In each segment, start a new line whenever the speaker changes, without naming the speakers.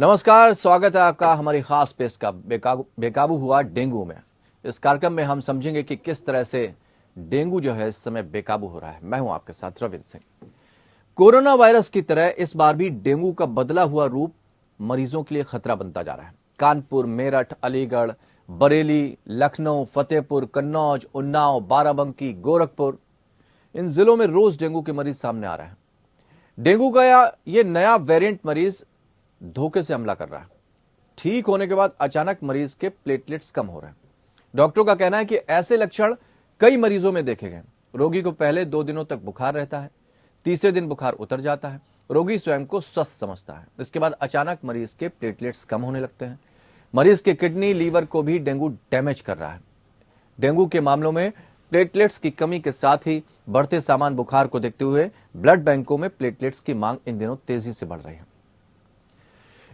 नमस्कार, स्वागत है आपका हमारी खास पेश का बेकाबू हुआ डेंगू में। इस कार्यक्रम में हम समझेंगे कि किस तरह से डेंगू जो है इस समय बेकाबू हो रहा है। मैं हूं आपके साथ रविंद्र सिंह। कोरोना वायरस की तरह इस बार भी डेंगू का बदला हुआ रूप मरीजों के लिए खतरा बनता जा रहा है। कानपुर, मेरठ, अलीगढ़, बरेली, लखनऊ, फतेहपुर, कन्नौज, उन्नाव, बाराबंकी, गोरखपुर, इन जिलों में रोज डेंगू के मरीज सामने आ रहे हैं। डेंगू का ये नया वेरिएंट मरीज धोखे से हमला कर रहा है। ठीक होने के बाद अचानक मरीज के प्लेटलेट्स कम हो रहे हैं। डॉक्टरों का कहना है कि ऐसे लक्षण कई मरीजों में देखे गए। रोगी को पहले 2 दिनों तक बुखार रहता है, तीसरे दिन बुखार उतर जाता है, रोगी स्वयं को स्वस्थ समझता है। इसके बाद अचानक मरीज के प्लेटलेट्स कम होने लगते हैं। मरीज के किडनी, लीवर को भी डेंगू डैमेज कर रहा है। डेंगू के मामलों में प्लेटलेट्स की कमी के साथ ही बढ़ते सामान बुखार को देखते हुए ब्लड बैंकों में प्लेटलेट्स की मांग इन दिनों तेजी से बढ़ रही है।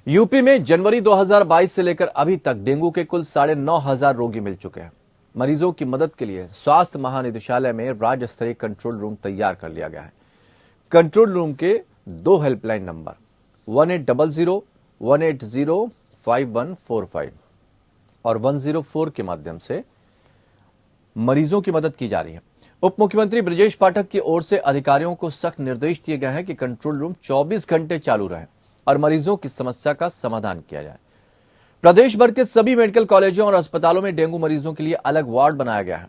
यूपी में जनवरी 2022 से लेकर अभी तक डेंगू के कुल 9,500 रोगी मिल चुके हैं। मरीजों की मदद के लिए स्वास्थ्य महानिदेशालय में राज्य स्तरीय कंट्रोल रूम तैयार कर लिया गया है। कंट्रोल रूम के 2 हेल्पलाइन नंबर 1800 180 5145 और 104 के माध्यम से मरीजों की मदद की जा रही है। उप मुख्यमंत्री ब्रजेश पाठक की ओर से अधिकारियों को सख्त निर्देश दिए गए हैं कि कंट्रोल रूम 24 घंटे चालू रहे और मरीजों की समस्या का समाधान किया जाए। प्रदेश भर के सभी मेडिकल कॉलेजों और अस्पतालों में डेंगू मरीजों के लिए अलग वार्ड बनाया गया है।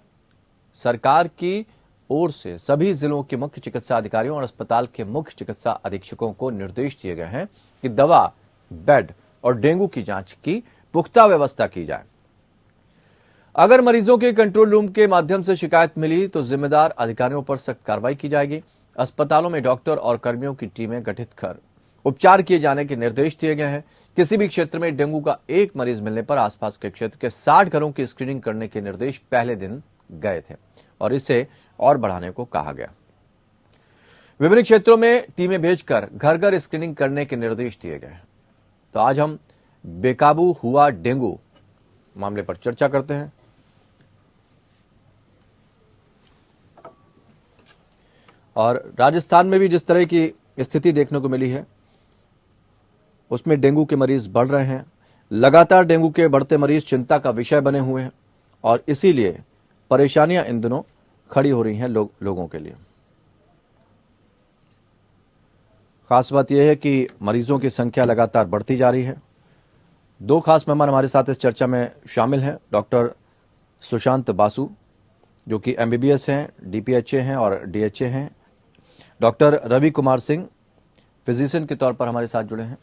सरकार की ओर से सभी जिलों के मुख्य चिकित्सा अधिकारियों और अस्पताल के मुख्य चिकित्सा अधीक्षकों को निर्देश दिए गए हैं कि दवा, बेड और डेंगू की जांच की पुख्ता व्यवस्था की जाए। अगर मरीजों के कंट्रोल रूम के माध्यम से शिकायत मिली तो जिम्मेदार अधिकारियों पर सख्त कार्रवाई की जाएगी। अस्पतालों में डॉक्टर और कर्मियों की टीमें गठित कर उपचार किए जाने के निर्देश दिए गए हैं। किसी भी क्षेत्र में डेंगू का एक मरीज मिलने पर आसपास के क्षेत्र के 60 घरों की स्क्रीनिंग करने के निर्देश पहले दिन गए थे और इसे और बढ़ाने को कहा गया। विभिन्न क्षेत्रों में टीमें भेजकर घर घर स्क्रीनिंग करने के निर्देश दिए गए। तो आज हम बेकाबू हुआ डेंगू मामले पर चर्चा करते हैं। और राजस्थान में भी जिस तरह की स्थिति देखने को मिली है उसमें डेंगू के मरीज बढ़ रहे हैं। लगातार डेंगू के बढ़ते मरीज चिंता का विषय बने हुए हैं और इसीलिए परेशानियां इन दिनों खड़ी हो रही हैं लोगों के लिए। खास बात यह है कि मरीजों की संख्या लगातार बढ़ती जा रही है। 2 खास मेहमान हमारे साथ इस चर्चा में शामिल हैं। डॉक्टर सुशांत बासु जो कि MBBS हैं, DPHA हैं और DHA हैं। डॉक्टर रवि कुमार सिंह फिजिशियन के तौर पर हमारे साथ जुड़े हैं।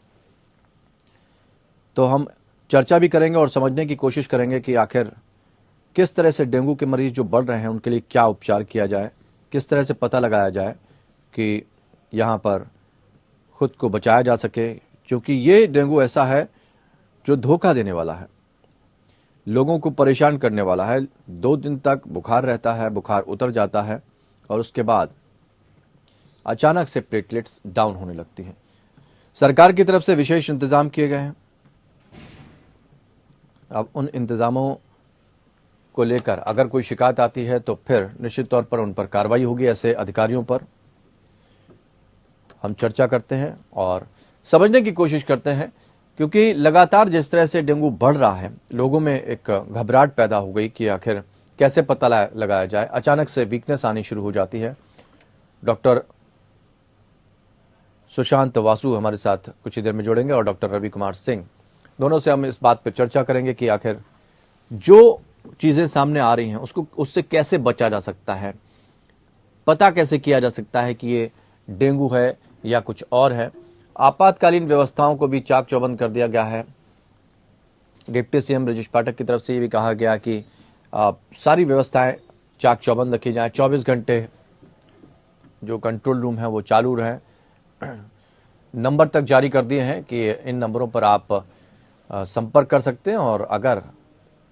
तो हम चर्चा भी करेंगे और समझने की कोशिश करेंगे कि आखिर किस तरह से डेंगू के मरीज जो बढ़ रहे हैं उनके लिए क्या उपचार किया जाए, किस तरह से पता लगाया जाए कि यहाँ पर खुद को बचाया जा सके, क्योंकि ये डेंगू ऐसा है जो धोखा देने वाला है, लोगों को परेशान करने वाला है। 2 दिन तक बुखार रहता है, बुखार उतर जाता है और उसके बाद अचानक से प्लेटलेट्स डाउन होने लगती हैं। सरकार की तरफ से विशेष इंतजाम किए गए हैं। अब उन इंतजामों को लेकर अगर कोई शिकायत आती है तो फिर निश्चित तौर पर उन पर कार्रवाई होगी। ऐसे अधिकारियों पर हम चर्चा करते हैं और समझने की कोशिश करते हैं, क्योंकि लगातार जिस तरह से डेंगू बढ़ रहा है लोगों में एक घबराहट पैदा हो गई कि आखिर कैसे पता लगाया जाए। अचानक से वीकनेस आनी शुरू हो जाती है। डॉक्टर सुशांत बासु हमारे साथ कुछ ही देर में जुड़ेंगे और डॉक्टर रवि कुमार सिंह, दोनों से हम इस बात पर चर्चा करेंगे कि आखिर जो चीजें सामने आ रही हैं उससे कैसे बचा जा सकता है, पता कैसे किया जा सकता है कि ये डेंगू है या कुछ और है। आपातकालीन व्यवस्थाओं को भी चाक चौबंद कर दिया गया है। डिप्टी CM ब्रजेश पाठक की तरफ से ये भी कहा गया कि सारी व्यवस्थाएं चाक चौबंद रखी जाएं। 24 घंटे जो कंट्रोल रूम है वो चालू रहे। नंबर तक जारी कर दिए हैं कि इन नंबरों पर आप संपर्क कर सकते हैं और अगर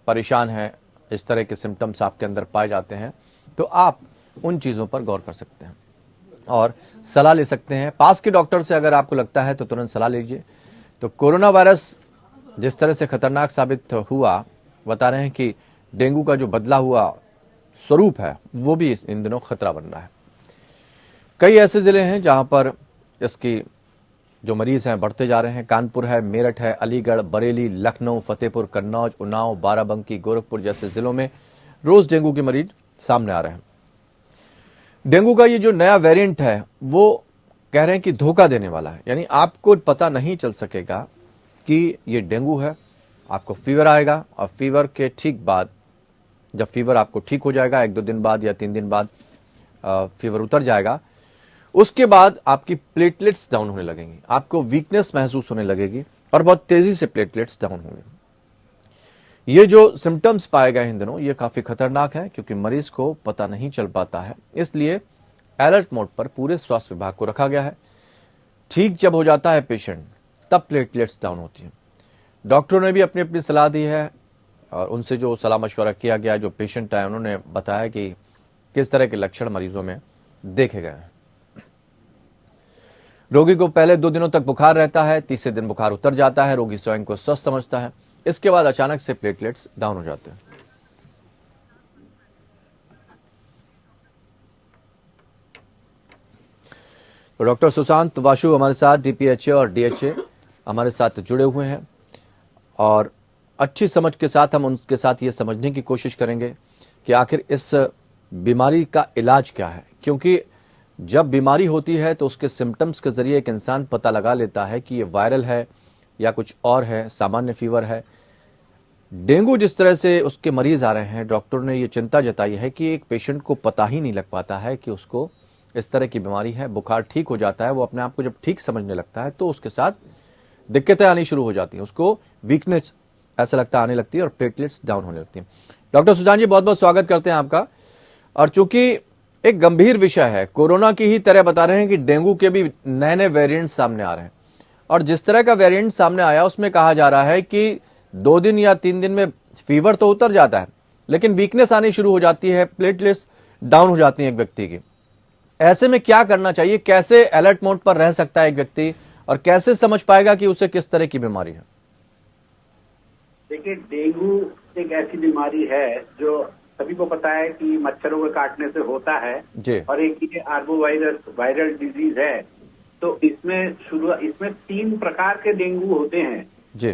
परेशान हैं, इस तरह के सिम्टम्स आपके अंदर पाए जाते हैं तो आप उन चीज़ों पर गौर कर सकते हैं और सलाह ले सकते हैं। पास के डॉक्टर से अगर आपको लगता है तो तुरंत सलाह लीजिए। तो कोरोना वायरस जिस तरह से खतरनाक साबित हुआ, बता रहे हैं कि डेंगू का जो बदला हुआ स्वरूप है वो भी इन दिनों खतरा बन रहा है। कई ऐसे जिले हैं जहां पर इसकी जो मरीज हैं बढ़ते जा रहे हैं। कानपुर है, मेरठ है, अलीगढ़, बरेली, लखनऊ, फतेहपुर, कन्नौज, उन्नाव, बाराबंकी, गोरखपुर जैसे जिलों में रोज डेंगू के मरीज सामने आ रहे हैं। डेंगू का ये जो नया वेरिएंट है वो कह रहे हैं कि धोखा देने वाला है, यानी आपको पता नहीं चल सकेगा कि ये डेंगू है। आपको फीवर आएगा और फीवर के ठीक बाद, जब फीवर आपको ठीक हो जाएगा 1-2 दिन बाद या 3 दिन बाद फीवर उतर जाएगा, उसके बाद आपकी प्लेटलेट्स डाउन होने लगेंगी, आपको वीकनेस महसूस होने लगेगी और बहुत तेजी से प्लेटलेट्स डाउन होंगे। ये जो सिम्टम्स पाए गए इन दिनों ये काफी खतरनाक है, क्योंकि मरीज को पता नहीं चल पाता है। इसलिए अलर्ट मोड पर पूरे स्वास्थ्य विभाग को रखा गया है। ठीक जब हो जाता है पेशेंट, तब प्लेटलेट्स डाउन होती है। डॉक्टरों ने भी अपनी अपनी सलाह दी है और उनसे जो सलाह मशवरा किया गया, जो पेशेंट आए उन्होंने बताया कि किस तरह के लक्षण मरीजों में देखे गए हैं। रोगी को पहले 2 दिनों तक बुखार रहता है, तीसरे दिन बुखार उतर जाता है, रोगी स्वयं को स्वस्थ समझता है। इसके बाद अचानक से प्लेटलेट्स डाउन हो जाते हैं। तो डॉक्टर सुशांत वासु हमारे साथ, डीपीएचए और डीएचए हमारे साथ जुड़े हुए हैं और अच्छी समझ के साथ हम उनके साथ ये समझने की कोशिश करेंगे कि आखिर इस बीमारी का इलाज क्या है। क्योंकि जब बीमारी होती है तो उसके सिम्टम्स के जरिए एक इंसान पता लगा लेता है कि ये वायरल है या कुछ और है, सामान्य फीवर है। डेंगू जिस तरह से उसके मरीज आ रहे हैं, डॉक्टर ने ये चिंता जताई है कि एक पेशेंट को पता ही नहीं लग पाता है कि उसको इस तरह की बीमारी है। बुखार ठीक हो जाता है, वो अपने आप को जब ठीक समझने लगता है तो उसके साथ दिक्कतें आनी शुरू हो जाती हैं, उसको वीकनेस ऐसा लगता आने लगती है और प्लेटलेट्स डाउन होने लगती हैं। डॉक्टर सुजान जी, बहुत बहुत स्वागत करते हैं आपका। और चूंकि एक गंभीर विषय है, कोरोना की ही तरह बता रहे हैं कि डेंगू के भी नए नए वेरिएंट सामने आ रहे हैं और जिस तरह का वेरिएंट सामने आया उसमें कहा जा रहा है कि 2 दिन या 3 दिन में फीवर तो उतर जाता है, लेकिन वीकनेस आनी शुरू हो जाती है, प्लेटलेट्स डाउन हो जाती हैं एक व्यक्ति की। ऐसे में क्या करना चाहिए? कैसे अलर्ट मोड पर रह सकता है एक व्यक्ति और कैसे समझ पाएगा कि उसे किस तरह की बीमारी है?
देखिए, डेंगू एक ऐसी बीमारी है जो सभी को पता है कि मच्छरों के काटने से होता है
जी।
और एक ये आर्बोवायरस वायरल डिजीज है। तो इसमें 3 प्रकार के डेंगू होते हैं
जी।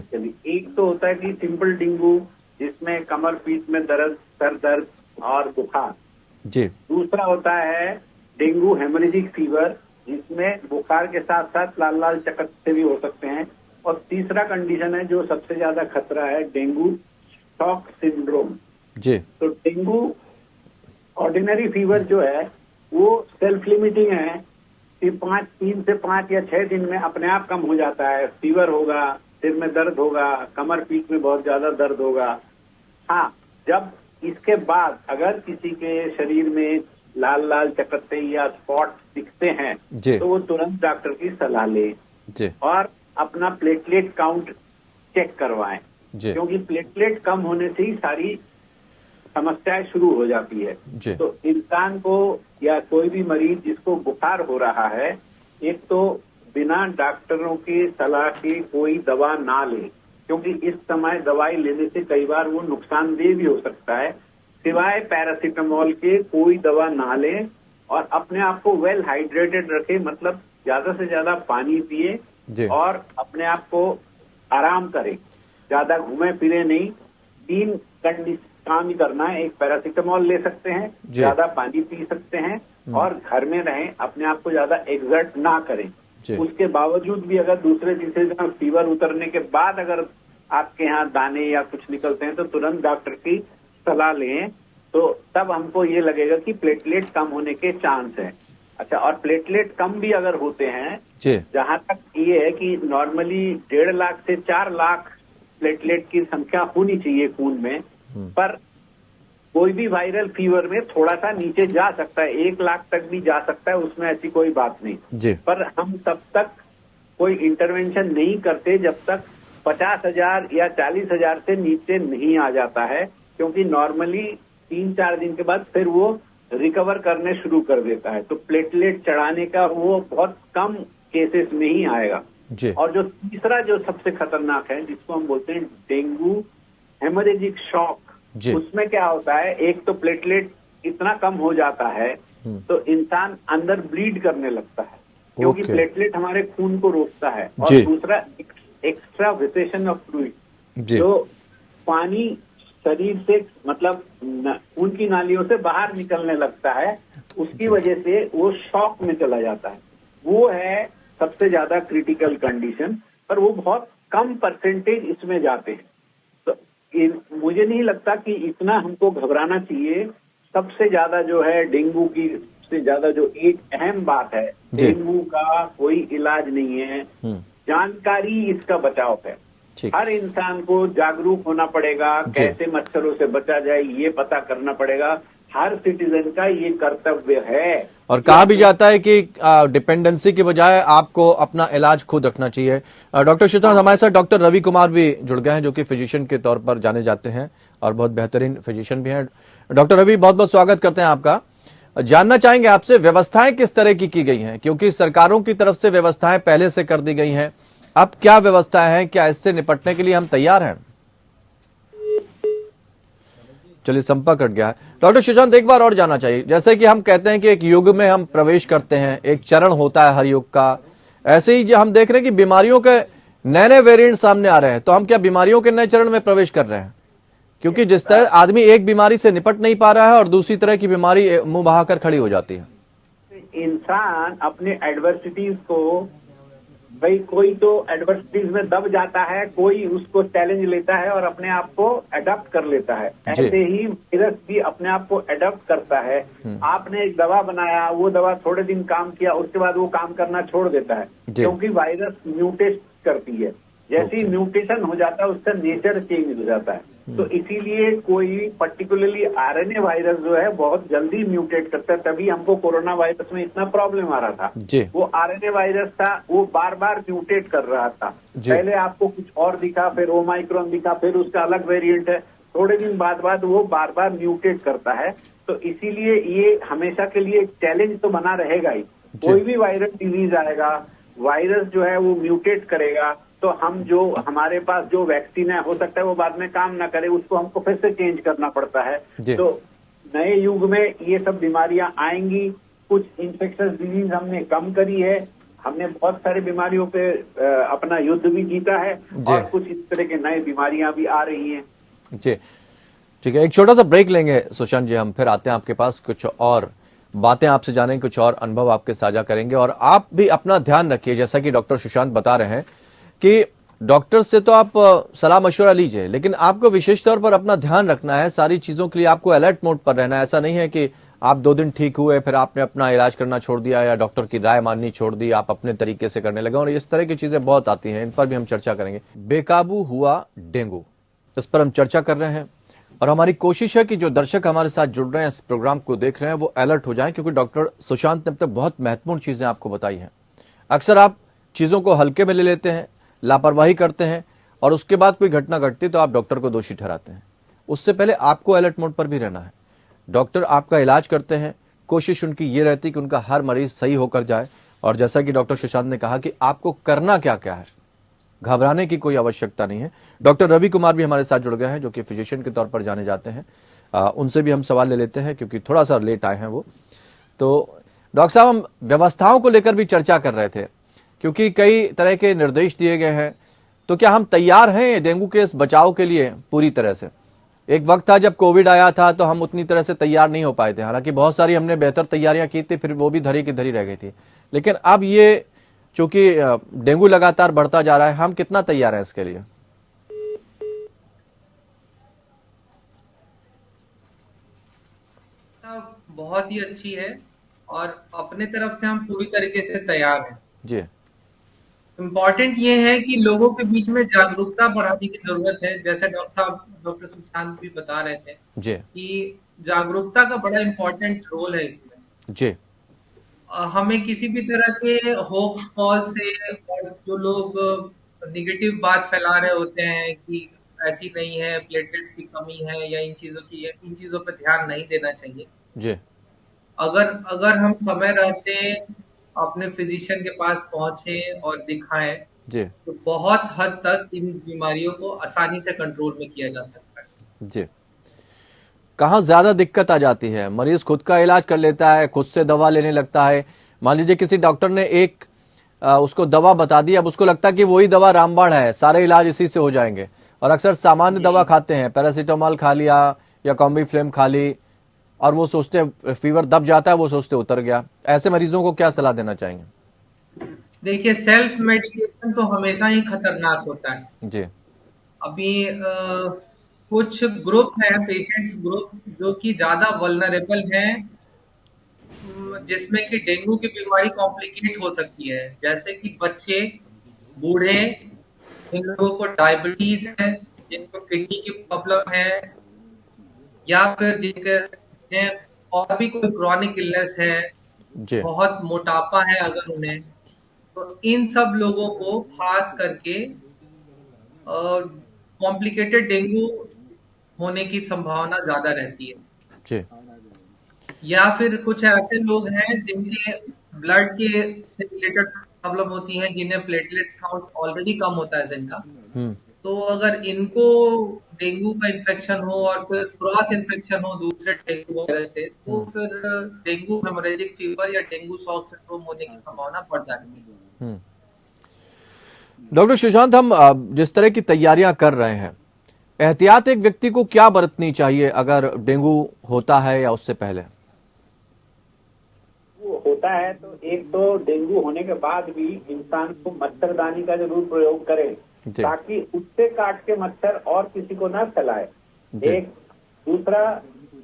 एक तो होता है कि सिंपल डेंगू, जिसमें कमर पीठ में दर्द, सर दर्द और बुखार
जी।
दूसरा होता है डेंगू हेमोरेजिक फीवर, जिसमें बुखार के साथ साथ लाल लाल चकत्ते भी हो सकते हैं। और तीसरा कंडीशन है जो सबसे ज्यादा खतरा है, डेंगू शॉक सिंड्रोम
जी।
तो डेंगू ऑर्डिनरी फीवर जो है वो सेल्फ लिमिटिंग है कि 3 से 5 या 6 दिन में अपने आप कम हो जाता है। फीवर होगा, सिर में दर्द होगा, कमर पीठ में बहुत ज्यादा दर्द होगा। हाँ, जब इसके बाद अगर किसी के शरीर में लाल लाल चकत्ते या स्पॉट दिखते हैं तो वो तुरंत डॉक्टर की सलाह ले और अपना प्लेटलेट काउंट चेक करवाएं, क्योंकि प्लेटलेट कम होने से ही सारी समस्याएं शुरू हो जाती है। तो इंसान को या कोई भी मरीज जिसको बुखार हो रहा है, एक तो बिना डॉक्टरों की सलाह के कोई दवा ना ले, क्योंकि इस समय दवाई लेने से कई बार वो नुकसानदेह भी हो सकता है। सिवाय पैरासीटामोल के कोई दवा ना लें और अपने आप को वेल हाइड्रेटेड रखें, मतलब ज्यादा से ज्यादा पानी पिए और अपने आप को आराम करें, ज्यादा घूमे फिरे नहीं। 3 काम ही करना है, एक पैरासीटामोल ले सकते हैं, ज्यादा पानी पी सकते हैं और घर में रहें, अपने आप को ज्यादा एक्सर्ट ना करें। उसके बावजूद भी अगर दूसरे तीसरे दिन फीवर उतरने के बाद अगर आपके यहाँ दाने या कुछ निकलते हैं तो तुरंत डॉक्टर की सलाह लें, तो तब हमको ये लगेगा कि प्लेटलेट कम होने के चांस है। अच्छा, और प्लेटलेट कम भी अगर होते हैं, जहां तक ये है कि नॉर्मली 1.5 लाख से 4 लाख प्लेटलेट की संख्या होनी चाहिए खून में, पर कोई भी वायरल फीवर में थोड़ा सा नीचे जा सकता है, 1 लाख तक भी जा सकता है, उसमें ऐसी कोई बात नहीं। पर हम तब तक कोई इंटरवेंशन नहीं करते जब तक 50,000 या 40,000 से नीचे नहीं आ जाता है, क्योंकि नॉर्मली 3-4 दिन के बाद फिर वो रिकवर करने शुरू कर देता है। तो प्लेटलेट चढ़ाने का वो बहुत कम केसेस में ही आएगा। और जो तीसरा जो सबसे खतरनाक है, जिसको हम बोलते हैं डेंगू हेमोरेजिक शॉक, उसमें क्या होता है, एक तो प्लेटलेट इतना कम हो जाता है तो इंसान अंदर ब्लीड करने लगता है। क्योंकि
ओके।
प्लेटलेट हमारे खून को रोकता है। और
जी।
दूसरा एक्स्ट्रा विसेशन ऑफ फ्लूइड,
जी।
जो पानी शरीर से मतलब खून की नालियों से बाहर निकलने लगता है, उसकी वजह से वो शॉक में चला जाता है। वो है सबसे ज्यादा क्रिटिकल कंडीशन, पर वो बहुत कम परसेंटेज इसमें जाते हैं। तो मुझे नहीं लगता कि इतना हमको घबराना चाहिए। सबसे ज्यादा जो है डेंगू की से ज्यादा जो एक अहम बात है,
जी।
डेंगू का कोई इलाज नहीं है, जानकारी इसका बचाव है।
ठीक।
हर इंसान को जागरूक होना पड़ेगा,
जी।
कैसे मच्छरों से बचा जाए ये पता करना पड़ेगा। हर सिटीजन का ये कर्तव्य है।
और कहा भी जाता है कि डिपेंडेंसी के बजाय आपको अपना इलाज खुद रखना चाहिए। डॉक्टर सुशांत, हमारे साथ डॉक्टर रवि कुमार भी जुड़ गए हैं, जो कि फिजिशियन के तौर पर जाने जाते हैं और बहुत बेहतरीन फिजिशियन भी हैं। डॉक्टर रवि, बहुत बहुत स्वागत करते हैं आपका। जानना चाहेंगे आपसे, व्यवस्थाएं किस तरह की गई हैं? क्योंकि सरकारों की तरफ से व्यवस्थाएं पहले से कर दी गई हैं, अब क्या व्यवस्था है, क्या इससे निपटने के लिए हम तैयार हैं? चलिए, संपर्क कट गया है। डॉक्टर सुशांत, एक बार और जानना चाहिए, जैसे कि हम कहते हैं कि एक युग में हम प्रवेश करते हैं, एक चरण होता है हर युग का, ऐसे ही जो हम देख रहे हैं कि बीमारियों के नए नए वेरिएंट सामने आ रहे हैं, तो हम क्या बीमारियों के नए चरण में प्रवेश कर रहे हैं? क्योंकि जिस तरह आदमी एक बीमारी से निपट नहीं पा रहा है और दूसरी तरह की बीमारी मुंह बहाकर खड़ी हो जाती है।
इंसान अपने एडवर्सिटीज को, भाई कोई तो एडवर्सिटीज में दब जाता है, कोई उसको चैलेंज लेता है और अपने आप को अडॉप्ट कर लेता है।
जी।
ऐसे ही वायरस भी अपने आप को अडॉप्ट करता है। आपने एक दवा बनाया, वो दवा थोड़े दिन काम किया, उसके बाद वो काम करना छोड़ देता है, क्योंकि वायरस म्यूटेट करती है। जैसे ही म्यूटेशन हो जाता है, उसका नेचर चेंज हो जाता है। तो इसीलिए कोई पर्टिकुलरली आरएनए वायरस जो है बहुत जल्दी म्यूटेट करता है, तभी हमको कोरोना वायरस में इतना प्रॉब्लम आ रहा था।
जी।
वो आरएनए वायरस था, वो बार बार म्यूटेट कर रहा था। पहले आपको कुछ और दिखा, फिर ओमाइक्रॉन दिखा, फिर उसका अलग वेरिएंट है, थोड़े दिन बाद वो बार बार म्यूटेट करता है। तो इसीलिए ये हमेशा के लिए चैलेंज तो बना रहेगा ही। कोई भी वायरल डिजीज आएगा, वायरस जो है वो म्यूटेट करेगा, तो हम जो हमारे पास जो वैक्सीन है, हो सकता है वो बाद में काम ना करे, उसको हमको फिर से चेंज करना पड़ता है। तो नए युग में ये सब बीमारियां आएंगी। कुछ इन्फेक्शस डिजीज हमने कम करी है, हमने बहुत सारी बीमारियों पे अपना युद्ध भी जीता है, और कुछ इस तरह के नए बीमारियां भी आ रही हैं।
जी, ठीक है, एक छोटा सा ब्रेक लेंगे सुशांत जी, हम फिर आते हैं आपके पास, कुछ और बातें आपसे जानेंगे, कुछ और अनुभव आपके साझा करेंगे। और आप भी अपना ध्यान रखिए, जैसा कि डॉक्टर सुशांत बता रहे हैं कि डॉक्टर से तो आप सलाह मशवरा लीजिए, लेकिन आपको विशेष तौर पर अपना ध्यान रखना है। सारी चीजों के लिए आपको अलर्ट मोड पर रहना है। ऐसा नहीं है कि आप 2 दिन ठीक हुए फिर आपने अपना इलाज करना छोड़ दिया या डॉक्टर की राय माननी छोड़ दी, आप अपने तरीके से करने लगे। और इस तरह की चीजें बहुत आती हैं, इन पर भी हम चर्चा करेंगे। बेकाबू हुआ डेंगू, इस पर हम चर्चा कर रहे हैं, और हमारी कोशिश है कि जो दर्शक हमारे साथ जुड़ रहे हैं, इस प्रोग्राम को देख रहे हैं, वो अलर्ट हो जाएं, क्योंकि डॉक्टर सुशांत ने अब तक बहुत महत्वपूर्ण चीजें आपको बताई हैं। अक्सर आप चीजों को हल्के में ले लेते हैं, लापरवाही करते हैं, और उसके बाद कोई घटना घटती तो आप डॉक्टर को दोषी ठहराते हैं। उससे पहले आपको अलर्ट मोड पर भी रहना है। डॉक्टर आपका इलाज करते हैं, कोशिश उनकी ये रहती है कि उनका हर मरीज सही होकर जाए। और जैसा कि डॉक्टर सुशांत ने कहा कि आपको करना क्या क्या है, घबराने की कोई आवश्यकता नहीं है। डॉक्टर रवि कुमार भी हमारे साथ जुड़ गए हैं, जो कि फिजिशियन के तौर पर जाने जाते हैं। उनसे भी हम सवाल ले लेते हैं, क्योंकि थोड़ा सा लेट आए हैं वो। तो डॉक्टर साहब, हम व्यवस्थाओं को लेकर भी चर्चा कर रहे थे, क्योंकि कई तरह के निर्देश दिए गए हैं। तो क्या हम तैयार हैं डेंगू के इस बचाव के लिए पूरी तरह से? एक वक्त था जब कोविड आया था, तो हम उतनी तरह से तैयार नहीं हो पाए थे। हालांकि बहुत सारी हमने बेहतर तैयारियां की थी, फिर वो भी धरी की धरी रह गई थी। लेकिन अब ये चूंकि डेंगू लगातार बढ़ता जा रहा है, हम कितना तैयार हैं इसके लिए?
बहुत ही अच्छी है, और अपने तरफ से हम पूरी तरीके से तैयार हैं
जी।
इम्पोर्टेंट ये है कि लोगों के बीच में जागरूकता बढ़ाने की जरूरत है। जैसे डॉक्टर सुशांत भी बता रहे थे
जी।
कि जागरूकता का बड़ा इम्पोर्टेंट रोल है इसमें।
जी।
हमें किसी भी तरह के होप्स कॉल से, और जो लोग निगेटिव बात फैला रहे होते हैं कि ऐसी नहीं है, प्लेटलेट्स की कमी है या इन चीजों की है, इन चीजों पर ध्यान नहीं देना चाहिए।
जी।
अगर हम समय रहते अपने फिजिशियन के पास पहुंचे और दिखाएं,
जी।
तो बहुत हद तक इन बीमारियों को आसानी से कंट्रोल में किया जा सकता है।
जी। कहाँ ज्यादा दिक्कत आ जाती है? मरीज खुद का इलाज कर लेता है, खुद से दवा लेने लगता है, मान लीजिए किसी डॉक्टर ने एक उसको दवा बता दी, अब उसको लगता है कि वही दवा रामबाण है, सारे इलाज इसी से हो जाएंगे, और अक्सर सामान्य दवा खाते हैं, पैरासीटामोल खा लिया या कॉम्बीफ्लेम खा ली, और वो सोचते फीवर दब जाता है, वो सोचते उतर गया। ऐसे मरीजों को क्या सलाह देना चाहेंगे?
देखिए, सेल्फ मेडिकेशन तो हमेशा ही खतरनाक होता है।
जी
अभी कुछ ग्रुप है, पेशेंट्स ग्रुप, जो कि ज्यादा वल्नरेबल हैं, जिसमें कि डेंगू की बीमारी कॉम्प्लिकेट हो सकती है, जैसे कि बच्चे, बूढ़े, जिन लोगों को डायबिटीज है, जिनको किडनी की प्रॉब्लम है, या फिर जिनके और भी कोई क्रॉनिक इलनेस है,
जी
बहुत मोटापा है अगर उन्हें, तो इन सब लोगों को खास करके कॉम्प्लिकेटेड डेंगू होने की संभावना ज्यादा रहती है।
जी
या फिर कुछ ऐसे लोग हैं जिनके ब्लड के से रिलेटेड प्रॉब्लम होती है, जिन्हें प्लेटलेट्स काउंट ऑलरेडी कम होता है जिनका,
हम्म
तो अगर इनको डेंगू का इन्फेक्शन हो और फिर क्रॉस इन्फेक्शन हो दूसरे डेंगू वायरस से, तो फिर डेंगू हेमोरेजिक फीवर या डेंगू शॉक सिंड्रोम होने की संभावना बढ़ जाती है।
हम्म। डॉक्टर सुशांत, हम जिस तरह की तैयारियां कर रहे हैं, एहतियात एक व्यक्ति को क्या बरतनी चाहिए अगर डेंगू होता है या उससे पहले?
वो होता है तो एक तो डेंगू होने के बाद भी इंसान को मच्छरदानी का जरूर प्रयोग करें,
जी
ताकि उससे काट के मच्छर और किसी को ना फैलाए।
जी
एक दूसरा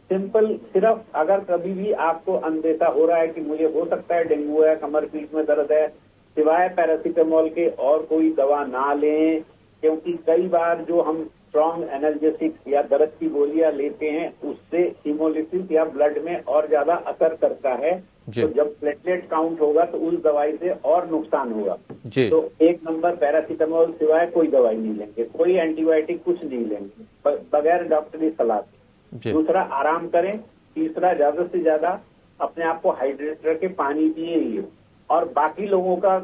सिंपल, सिर्फ अगर कभी भी आपको अंदेशा हो रहा है कि मुझे हो सकता है डेंगू है, कमर पीठ में दर्द है, सिवाय पैरासीटामोल के और कोई दवा ना लें, क्योंकि कई बार जो हम स्ट्रॉन्ग एनर्जेटिक या दर्द की गोलियां लेते हैं उससे हीमोलिसिस या ब्लड में और ज्यादा असर करता है।
जी
तो जब प्लेटलेट काउंट होगा तो उस दवाई से और नुकसान होगा।
जी
तो एक नंबर पैरासीटामोल सिवाय कोई दवाई नहीं लेंगे, कोई एंटीबायोटिक कुछ नहीं लेंगे बगैर डॉक्टरी सलाह के।
जी
दूसरा, आराम करें। तीसरा, ज्यादा से ज्यादा अपने आप को हाइड्रेट रखे, पानी पिए ही। और बाकी लोगों का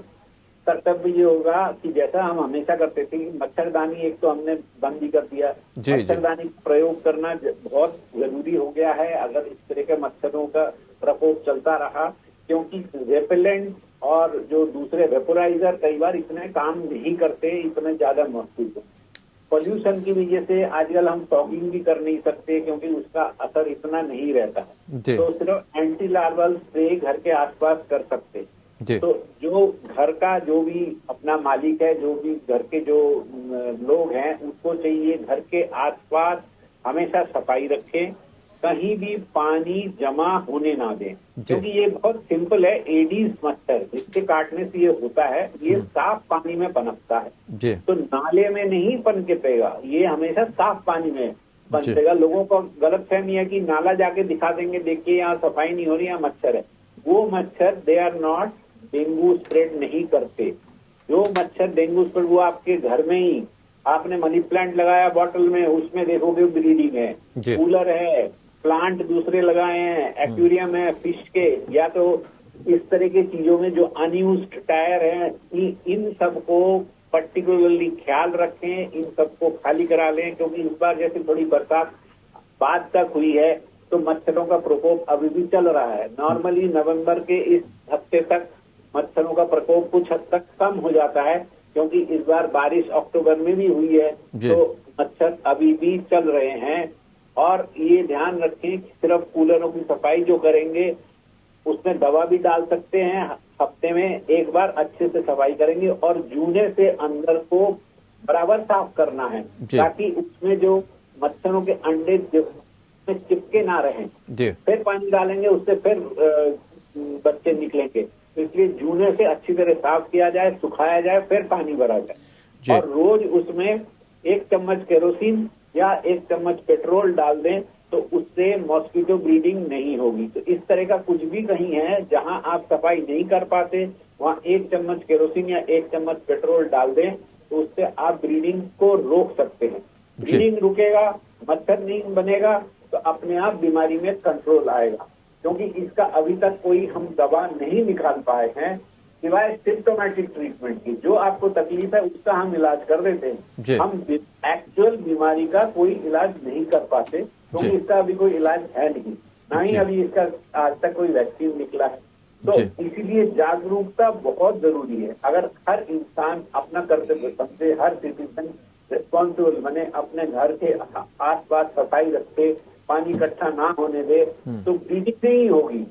कर्तव्य ये होगा कि जैसा हम हमेशा करते थे, मच्छरदानी एक तो हमने बंद ही कर दिया।
जी
मच्छरदानी का प्रयोग करना बहुत जरूरी हो गया है अगर इस तरह के मच्छरों का प्रकोप चलता रहा, क्योंकि रेपेलेंट और जो दूसरे वेपोराइजर कई बार इतने काम नहीं करते, इतने ज्यादा महसूस है। पोल्यूशन की वजह से आजकल हम फॉगिंग भी कर नहीं सकते, क्योंकि उसका असर इतना नहीं रहता है।
जी
तो सिर्फ एंटी लार्वल स्प्रे घर के आसपास कर सकते।
जी
तो जो घर का जो भी अपना मालिक है, जो भी घर के जो लोग हैं, उनको चाहिए घर के आसपास हमेशा सफाई रखें, कहीं भी पानी जमा होने ना दें, क्योंकि ये बहुत सिंपल है। एडीज मच्छर जिसके काटने से ये होता है, ये साफ पानी में पनपता है।
जी
तो नाले में नहीं पनपेगा, ये हमेशा साफ पानी में पनपेगा। लोगों को गलत फहमी है कि नाला जाके दिखा देंगे, देखिए यहाँ सफाई नहीं हो रही, यहाँ मच्छर है। वो मच्छर they are not dengue spread नहीं करते। जो मच्छर डेंगू स्प्रेड, वो आपके घर में ही आपने मनी प्लांट लगाया बॉटल में, उसमें देखोगे ब्रीडिंग है। कूलर है, प्लांट दूसरे लगाए हैं, एक्वेरियम है फिश के, या तो इस तरह की चीजों में जो अनयूज्ड टायर है, इन सबको पर्टिकुलरली ख्याल रखें, इन सबको खाली करा लें। क्योंकि इस बार जैसे थोड़ी बरसात बाद तक हुई है तो मच्छरों का प्रकोप अभी भी चल रहा है। नॉर्मली नवंबर के इस हफ्ते तक मच्छरों का प्रकोप कुछ हद तक कम हो जाता है, क्योंकि इस बार बारिश अक्टूबर में भी हुई है, तो मच्छर अभी भी चल रहे हैं। और ये ध्यान रखें कि सिर्फ कूलरों की सफाई जो करेंगे उसमें दवा भी डाल सकते हैं, हफ्ते में एक बार अच्छे से सफाई करेंगे, और जूने से अंदर को बराबर साफ करना है, ताकि उसमें जो मच्छरों के अंडे चिपके ना रहें। फिर पानी डालेंगे, उससे फिर बच्चे निकलेंगे। इसलिए जूने से अच्छी तरह साफ किया जाए, सुखाया जाए, फिर पानी भरा जाए, और रोज उसमें 1 चम्मच केरोसिन या 1 चम्मच पेट्रोल डाल दें, तो उससे मॉस्किटो ब्रीडिंग नहीं होगी। तो इस तरह का कुछ भी कहीं है जहां आप सफाई नहीं कर पाते, वहां 1 चम्मच केरोसिन या 1 चम्मच पेट्रोल डाल दें, तो उससे आप ब्रीडिंग को रोक सकते हैं। ब्रीडिंग रुकेगा, मच्छर नहीं बनेगा, तो अपने आप बीमारी में कंट्रोल आएगा। क्योंकि इसका अभी तक कोई हम दवा नहीं निकाल पाए हैं, सिवाय सिम्टोमेटिक ट्रीटमेंट की। जो आपको तकलीफ है उसका हम इलाज कर देते हैं, हम एक्चुअल बीमारी का कोई इलाज नहीं कर पाते, क्योंकि इसका अभी कोई इलाज है नहीं, ना ही अभी इसका आज तक कोई वैक्सीन निकला है। तो
जी।
इसीलिए जागरूकता बहुत जरूरी है। अगर हर इंसान अपना कर्तव्य समझे, हर सिटीजन रिस्पॉन्सिबल बने, अपने घर के आसपास सफाई रखे, पानी इकट्ठा ना होने दे, तो ब्लीडिंग नहीं होगी।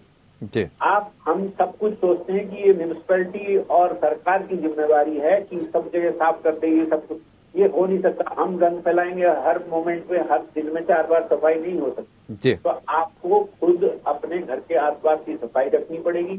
जी।
आप हम सब कुछ सोचते हैं कि ये म्यूनिसिपैलिटी और सरकार की जिम्मेवारी है कि सब जगह साफ कर देगी, सब कुछ, ये हो नहीं सकता। हम गंद फैलाएंगे हर मोमेंट पे, हर दिन में 4 बार सफाई नहीं हो सकती।
जी।
तो आपको खुद अपने घर के आसपास की सफाई रखनी पड़ेगी।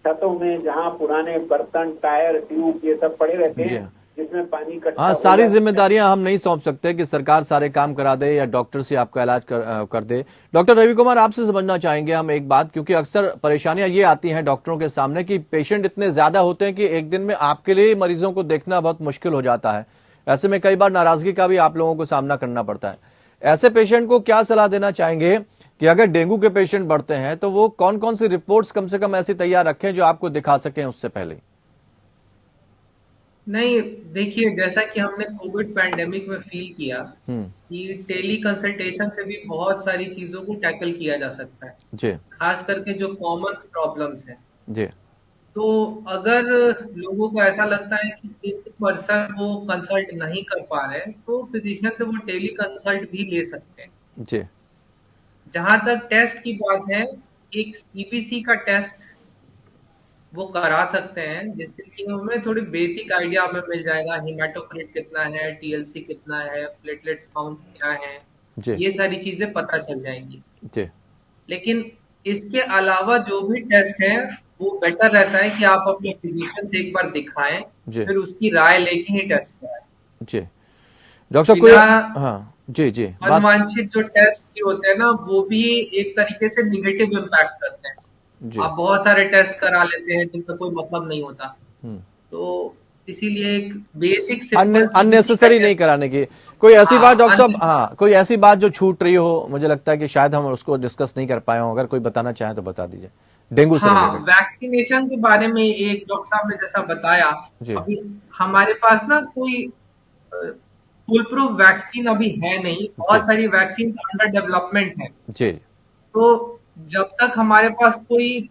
छतों में जहाँ पुराने बर्तन, टायर, ट्यूब ये सब पड़े रहते
जी।
हैं, जिसमें पानी इकट्ठा
हाँ,
हो
सारी
जाता है।
जिम्मेदारियां हम नहीं सौंप सकते कि सरकार सारे काम करा दे या डॉक्टर से आपका इलाज कर दे। डॉक्टर रवि कुमार, आपसे समझना चाहेंगे हम एक बात, क्योंकि अक्सर परेशानियां ये आती हैं डॉक्टरों के सामने कि पेशेंट इतने ज्यादा होते हैं कि एक दिन में आपके लिए मरीजों को देखना बहुत मुश्किल हो जाता है। ऐसे में कई बार नाराजगी का भी आप लोगों को सामना करना पड़ता है। ऐसे पेशेंट को क्या सलाह देना चाहेंगे कि अगर डेंगू के पेशेंट बढ़ते हैं तो वो कौन कौन सी रिपोर्ट्स कम से कम ऐसी तैयार रखें जो आपको दिखा सकें उससे पहले?
नहीं, देखिए, जैसा कि हमने कोविड पैंडेमिक में फील किया कि टेली कंसल्टेशन से भी बहुत सारी चीजों को टैकल किया जा सकता है,
जी।
खास करके जो कॉमन प्रॉब्लम्स हैं।
जी।
तो अगर लोगों को ऐसा लगता है कि एक पर्सन वो कंसल्ट नहीं कर पा रहे हैं, तो फिजिशियन से वो टेली कंसल्ट भी ले सकते हैं।
जी।
जहां तक टेस्ट की बात है, एक सीबीसी का टेस्ट वो करा सकते हैं, जिससे कि हमें थोड़ी बेसिक आइडिया हमें मिल जाएगा, हिमेटोक्रिट कितना है, टीएलसी कितना है, प्लेटलेट्स काउंट क्या है,
जी।
ये सारी चीजें पता चल जाएंगी।
जी।
लेकिन इसके अलावा जो भी टेस्ट है, वो बेटर रहता है कि आप अपने फिजिशियन से एक बार दिखाएं,
जी।
फिर उसकी राय लेके ही टेस्ट कराएं।
जी। डॉक्टर साहब कोई,
बिना
हाँ जी जी बात,
अनवांछित जो टेस्ट भी होते हैं ना, वो भी एक तरीके से निगेटिव इम्पैक्ट करते हैं।
जी।
आप बहुत सारे टेस्ट करा लेते हैं जिनका कोई मतलब नहीं होता।
हम्म।
तो इसीलिए एक बेसिक सिंपल सीबीसी का
अननेसेसरी नहीं
टेस्ट।
कराने की कोई ऐसी बात डॉक्टर साहब,
हाँ,
हाँ कोई ऐसी बात जो छूट रही हो, मुझे लगता है कि शायद हम उसको डिस्कस नहीं कर पाए हो, अगर कोई बताना चाहे तो बता दीजिए डेंगू से
हाँ,
रिलेटेड।
वैक्सीनेशन के बारे में एक डॉक्टर साहब ने जैसा बताया,
जी।
अभी हमारे पास ना कोई फुल प्रूफ वैक्सीन अभी है नहीं,
जी।
बहुत सारी वैक्सीन अंडर डेवलपमेंट है।
जी।
तो जब तक हमारे पास कोई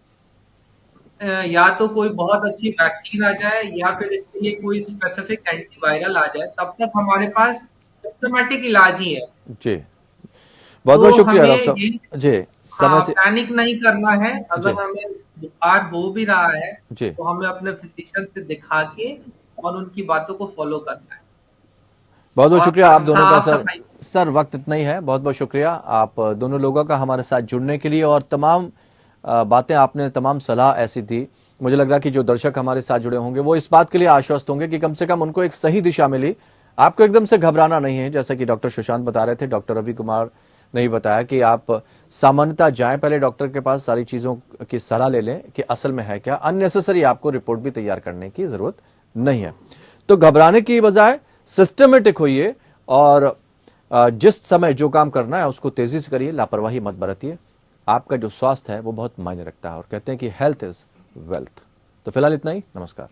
या तो कोई बहुत अच्छी वैक्सीन आ जाए या फिर इसके लिए कोई स्पेसिफिक एंटीवायरल आ जाए, तब तक हमारे पास सिस्टमैटिक इलाज ही है।
जी। बहुत बहुत
तो
शुक्रिया
हमें
डॉक्टर
ये,
साहब जी। समय
हाँ,
से,
पैनिक नहीं करना है।
जी।
अगर हमें बुखार हो भी रहा है,
जी।
तो हमें अपने फिजिशियन से दिखा के और उनकी बातों को फॉलो करना है।
बहुत बहुत शुक्रिया
और
आप दोनों का
साफ
सर।
सफाई।
सर वक्त इतना ही है, बहुत बहुत शुक्रिया आप दोनों लोगों का हमारे साथ जुड़ने के लिए, और तमाम बातें आपने, तमाम सलाह ऐसी दी। मुझे लग रहा कि जो दर्शक हमारे साथ जुड़े होंगे वो इस बात के लिए आश्वस्त होंगे कि कम से कम उनको एक सही दिशा मिली। आपको एकदम से घबराना नहीं है, जैसा कि डॉक्टर सुशांत बता रहे थे, डॉक्टर रवि कुमार ने ही बताया कि आप सामान्यतः जाएं पहले डॉक्टर के पास, सारी चीज़ों की सलाह ले लें कि असल में है क्या। अननेसेसरी आपको रिपोर्ट भी तैयार करने की ज़रूरत नहीं है। तो घबराने की बजाय सिस्टमेटिक होइए और जिस समय जो काम करना है उसको तेजी से करिए, लापरवाही मत बरतिए। आपका जो स्वास्थ्य है वो बहुत मायने रखता है, और कहते हैं कि हेल्थ इज वेल्थ। तो फिलहाल इतना ही, नमस्कार।